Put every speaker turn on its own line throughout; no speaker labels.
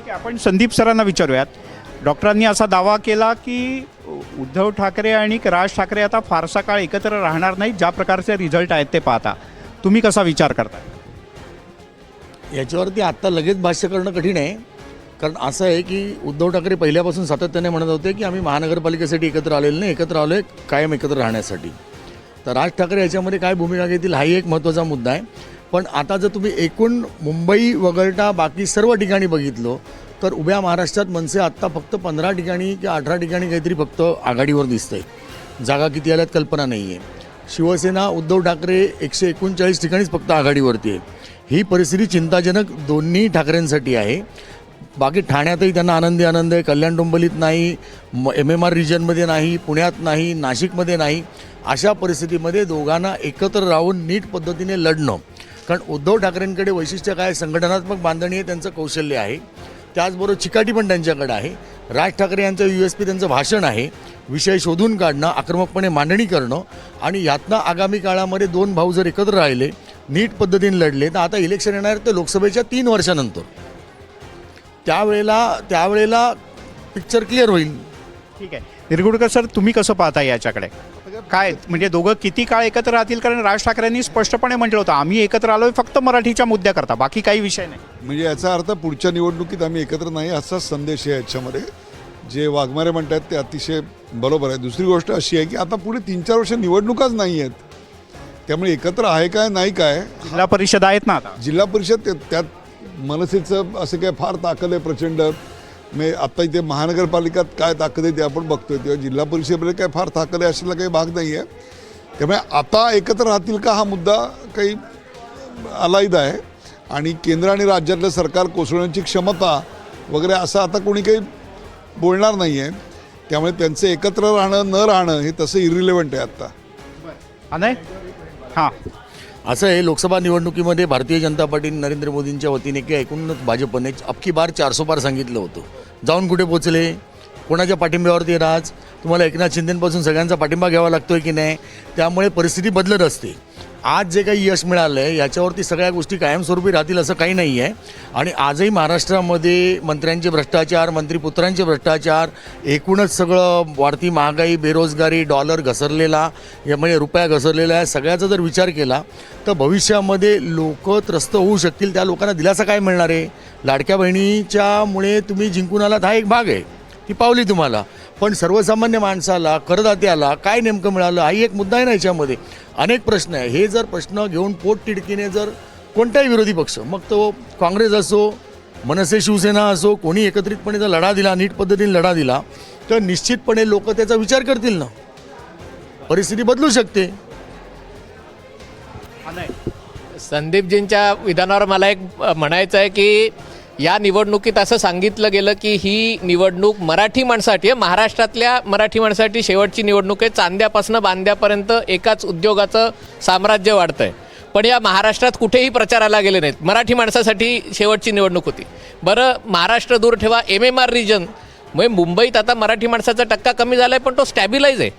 आहे, आपण संदीप सरांना विचारूयात. डॉक्टरांनी असा दावा केला की उद्धव ठाकरे आणि राज ठाकरे आता फारसा काळ एकत्र राहणार नाही, ज्या प्रकारचे रिझल्ट आहेत ते पाहता. तुम्ही कसा विचार करता?
याच्यावरती आत्ता लगेच भाष्य करणं कठीण आहे. कारण असं आहे की उद्धव ठाकरे पहिल्यापासून सातत्याने म्हणत होते की आम्ही महानगरपालिकेसाठी एकत्र आलेलो नाही, एकत्र आलो आहे कायम एकत्र राहण्यासाठी. तर राज ठाकरे याच्यामध्ये काय भूमिका घेतील हाही एक महत्त्वाचा मुद्दा आहे. पण आता जर तुम्ही एकूण मुंबई वगळता बाकी सर्व ठिकाणी बघितलं तर उभ्या महाराष्ट्रात मनसे आत्ता फक्त 15 ठिकाणी किंवा 18 ठिकाणी काहीतरी फक्त आघाडीवर दिसतंय. जागा किती आल्यात कल्पना नाही आहे. शिवसेना उद्धव ठाकरे 139 ठिकाणीच फक्त आघाडीवरती आहे. ही परिस्थिती चिंताजनक दोन्ही ठाकरेंसाठी आहे. बाकी ठाण्यातही त्यांना आनंद आहे, कल्याण डोंबिवलीत नाही, MMR रिजनमध्ये नाही, पुण्यात नाही, नाशिकमध्ये नाही. अशा परिस्थितीमध्ये दोघांना एकत्र राहून नीट पद्धतीने लढणं. कारण उद्धव ठाकरेंकडे वैशिष्ट्य काय, संघटनात्मक बांधणी आहे, त्यांचं कौशल्य आहे, त्याचबरोबर चिकाटी पण त्यांच्याकडे आहे. राज ठाकरे यांचं USP त्यांचं भाषण आहे, विषय शोधून काढणं, आक्रमकपणे मांडणी करणं. आणि यातनं आगामी काळामध्ये दोन भाऊ जर एकत्र राहिले, नीट पद्धतीने लढले, तर आता इलेक्शन येणार आहे ते लोकसभेच्या 3 वर्षानंतर. त्यावेळेला पिक्चर क्लिअर होईल.
ठीक आहे. निरगुडकर सर, तुम्ही कसं पाहता याच्याकडे? काय म्हणजे दोघं किती काळ एकत्र राहतील? कारण राज ठाकरेंनी स्पष्टपणे म्हटलं होतं आम्ही एकत्र आलोय फक्त मराठीच्या मुद्द्याकरता, बाकी काही विषय नाही.
म्हणजे याचा अर्थ पुढच्या निवडणुकीत आम्ही एकत्र नाही असा संदेश आहे याच्यामध्ये. जे वाघमारे म्हणतात ते अतिशय बरोबर आहे. दुसरी गोष्ट अशी आहे की आता पुढे 3-4 वर्ष निवडणुकाच नाही आहेत, त्यामुळे एकत्र आहे काय नाही काय.
जिल्हा परिषद आहेत ना आता.
जिल्हा परिषद त्यात मनसेचं असं काय फार ताकद आहे प्रचंड. मी आत्ता इथे महानगरपालिकात काय ताकद आहे ते आपण बघतोय, तेव्हा जिल्हा परिषदेमध्ये काय फार ताकद आहे अशाला काही भाग नाही आहे. त्यामुळे आता एकत्र राहतील का हा मुद्दा काही अलाईद आहे. आणि केंद्र आणि राज्यातलं सरकार कोसळण्याची क्षमता वगैरे असं आता कोणी काही बोलणार नाही आहे. त्यामुळे त्यांचं एकत्र राहणं न राहणं हे तसं इरिलेव्हंट आहे आत्ता.
नाही हां,
असं आहे, लोकसभा निवडणुकीमध्ये भारतीय जनता पार्टी नरेंद्र मोदींच्या वतीने किंवा एकूणच भाजपने अबकी बार 400 पार सांगितलं होतं. जाऊन कुठे पोचले, कोणाच्या पाठिंब्यावरती राज, तुम्हाला एकनाथ शिंदेपासून सगळ्यांचा पाठिंबा घ्यावा लागतोय की नाही. त्यामुळे परिस्थिती बदलत असते. आज जे काही यश मिळालं आहे याच्यावरती सगळ्या गोष्टी कायमस्वरूपी राहतील असं काही नाही आहे. आणि आजही महाराष्ट्रामध्ये मंत्र्यांचे भ्रष्टाचार, मंत्रीपुत्रांचे भ्रष्टाचार, एकूणच सगळं वाढती महागाई, बेरोजगारी, डॉलर घसरलेला, यामुळे रुपया घसरलेला आहे, सगळ्याचा जर विचार केला तर भविष्यामध्ये लोक त्रस्त होऊ शकतील. त्या लोकांना दिलासा काय मिळणार आहे? लाडक्या बहिणीच्यामुळे तुम्ही जिंकून आलात हा एक भाग आहे, ती पावली तुम्हाला. पण सर्वसामान्य माणसाला, करदात्याला काय नेमकं मिळालं हाही एक मुद्दा आहे ना. याच्यामध्ये अनेक प्रश्न आहे. हे जर प्रश्न घेऊन पोटतिडकीने जर कोणताही विरोधी पक्ष, मग तो काँग्रेस असो, मनसे, शिवसेना असो, कोणी एकत्रितपणे जर लढा दिला, नीट पद्धतीने लढा दिला, तर निश्चितपणे लोक त्याचा विचार करतील ना. परिस्थिती बदलू शकते.
संदीपजींच्या विधानावर मला एक म्हणायचं आहे की या निवडणुकीत असं सांगितलं गेलं की ही निवडणूक मराठी माणसासाठी आहे, महाराष्ट्रातल्या मराठी माणसासाठी शेवटची निवडणूक आहे. चांद्यापासून बांद्यापर्यंत एकाच उद्योगाचं साम्राज्य वाढतं आहे. पण या महाराष्ट्रात कुठेही प्रचाराला गेले नाहीत. मराठी माणसासाठी शेवटची निवडणूक होती. बरं, महाराष्ट्र दूर ठेवा, MMR रिजन म्हणजे मुंबईत आता मराठी माणसाचा टक्का कमी झाला आहे, पण तो स्टॅबिलाईज आहे.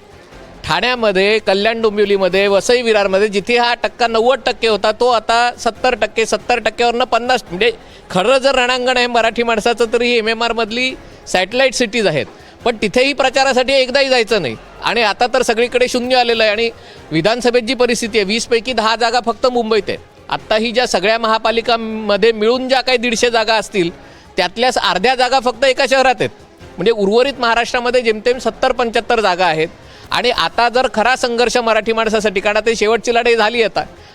ठाण्यामध्ये, कल्याण डोंबिवलीमध्ये, वसई विरारमध्ये जिथे हा टक्का 90% होता तो आता 70%, 70%वरनं 50%. म्हणजे खरं जर रणांगण आहे मराठी माणसाचं तर ही MMR मधली सॅटेलाईट सिटीज आहेत. पण तिथेही प्रचारासाठी एकदाही जायचं नाही. आणि आता तर सगळीकडे शून्य आलेलं आहे. आणि विधानसभेत जी परिस्थिती आहे, 20 पैकी 10 जागा फक्त मुंबईत आहे. आत्ताही ज्या सगळ्या महापालिकांमध्ये मिळून ज्या काही 150 जागा असतील त्यातल्या अर्ध्या जागा फक्त एका शहरात आहेत. म्हणजे उर्वरित महाराष्ट्रामध्ये जेमतेम 70-75 जागा आहेत. आणि आता जर खरा संघर्ष मराठी माणसासाठी, कारण ते शेवटची लढाई झाली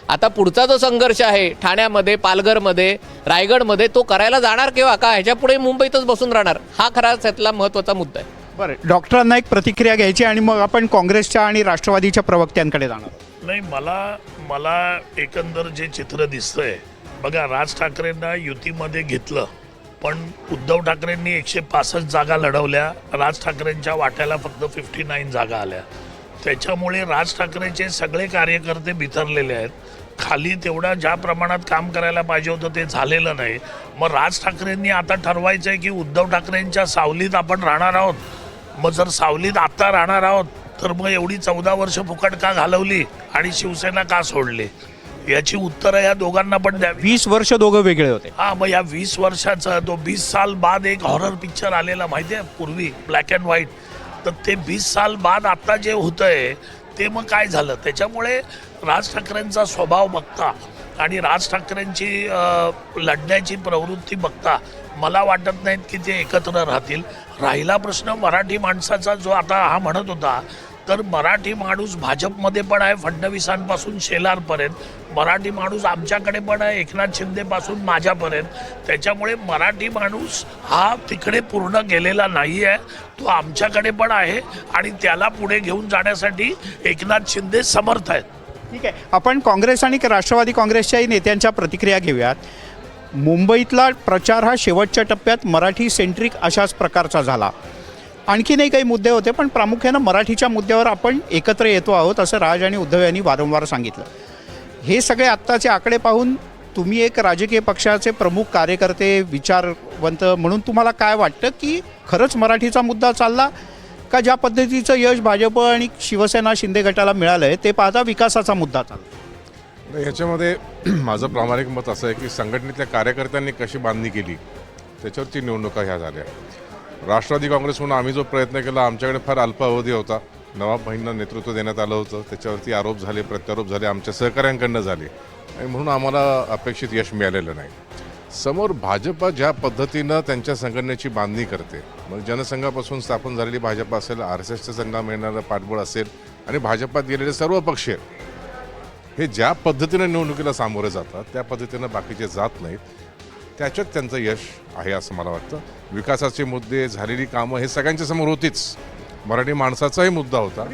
आता पुढचा जो संघर्ष आहे ठाण्यामध्ये, पालघरमध्ये, रायगडमध्ये, तो करायला जाणार केव्हा का? ह्याच्या पुढे मुंबईतच बसून राहणार. हा खरा त्यातला महत्त्वाचा मुद्दा आहे.
बरं, डॉक्टरांना एक प्रतिक्रिया घ्यायची आणि मग आपण काँग्रेसच्या आणि राष्ट्रवादीच्या प्रवक्त्यांकडे जाणार.
नाही, मला एकंदर जे चित्र दिसतंय बघा, राज ठाकरेंना युतीमध्ये घेतलं, पण उद्धव ठाकरेंनी 165 जागा लढवल्या, राज ठाकरेंच्या वाट्याला फक्त 59 जागा आल्या. त्याच्यामुळे राज ठाकरेंचे सगळे कार्यकर्ते बिथरलेले आहेत. खाली तेवढा ज्या प्रमाणात काम करायला पाहिजे होतं ते झालेलं नाही. मग राज ठाकरेंनी आता ठरवायचं आहे की उद्धव ठाकरेंच्या सावलीत आपण राहणार आहोत. मग जर सावलीत आत्ता राहणार आहोत तर मग एवढी 14 वर्ष फुकट का घालवली आणि शिवसेना का सोडली? याची उत्तरं या दोघांना पण द्यावी.
20 वर्ष दोघं वेगळे होते.
हा, मग या 20 वर्षाचा तो 20 साल बाद एक हॉरर पिक्चर आलेला माहिती आहे पूर्वी, ब्लॅक अँड व्हाईट. तर ते 20 साल बाद आता जे होतंय ते मग काय झालं. त्याच्यामुळे राज ठाकरेंचा स्वभाव बघता आणि राज ठाकरेंची लढण्याची प्रवृत्ती बघता मला वाटत नाहीत की ते एकत्र राहतील. राहिला प्रश्न मराठी माणसाचा, जो आता हा म्हणत होता, तर मराठी माणूस भाजपमध्ये पण आहे, फडणवीसांपासून शेलारपर्यंत. मराठी माणूस आमच्याकडे पण आहे, एकनाथ शिंदेपासून माझ्यापर्यंत. त्याच्यामुळे मराठी माणूस हा तिकडे पूर्ण गेलेला नाही आहे, तो आमच्याकडे पण आहे आणि त्याला पुढे घेऊन जाण्यासाठी एकनाथ शिंदे समर्थ आहेत.
ठीक आहे, आपण काँग्रेस आणि राष्ट्रवादी काँग्रेसच्याही नेत्यांच्या प्रतिक्रिया घेऊयात. मुंबईतला प्रचार हा शेवटच्या टप्प्यात मराठी सेंट्रिक अशाच प्रकारचा झाला. आणखीनही काही मुद्दे होते, पण प्रामुख्यानं मराठीच्या मुद्द्यावर आपण एकत्र येतो आहोत असं राज आणि उद्धव यांनी वारंवार सांगितलं. हे सगळे आत्ताचे आकडे पाहून तुम्ही एक राजकीय पक्षाचे प्रमुख कार्यकर्ते, विचारवंत म्हणून तुम्हाला काय वाटतं की खरंच मराठीचा मुद्दा चालला, का ज्या पद्धतीचं यश भाजप आणि शिवसेना शिंदे गटाला मिळालं आहे ते पाहता विकासाचा मुद्दा चालला?
ह्याच्यामध्ये माझं प्रामाणिक मत असं आहे की संघटनेतल्या कार्यकर्त्यांनी कशी बांधणी केली त्याच्यावरती निवडणुका ह्या झाल्या. राष्ट्रवादी काँग्रेस म्हणून आम्ही जो प्रयत्न केला, आमच्याकडे फार अल्पावधी होता. नवाब भाईंना नेतृत्व देण्यात आलं होतं, त्याच्यावरती आरोप झाले, प्रत्यारोप झाले, आमच्या सहकाऱ्यांकडनं झाले आणि म्हणून आम्हाला अपेक्षित यश मिळालेलं नाही. समोर भाजप ज्या पद्धतीनं त्यांच्या संघटनेची बांधणी करते, मग जनसंघापासून स्थापन झालेली भाजप असेल, RSSच्या संघाला मिळणारं पाठबळ असेल आणि भाजपात गेलेले सर्व पक्ष हे ज्या पद्धतीनं निवडणुकीला सामोरे जातात त्या पद्धतीनं बाकीचे जात नाहीत. त्याच्यात त्यांचं यश आहे असं मला वाटतं. विकासाचे मुद्दे, झालेली कामं हे सगळ्यांच्या समोर होतीच. मराठी माणसाचाही मुद्दा होता.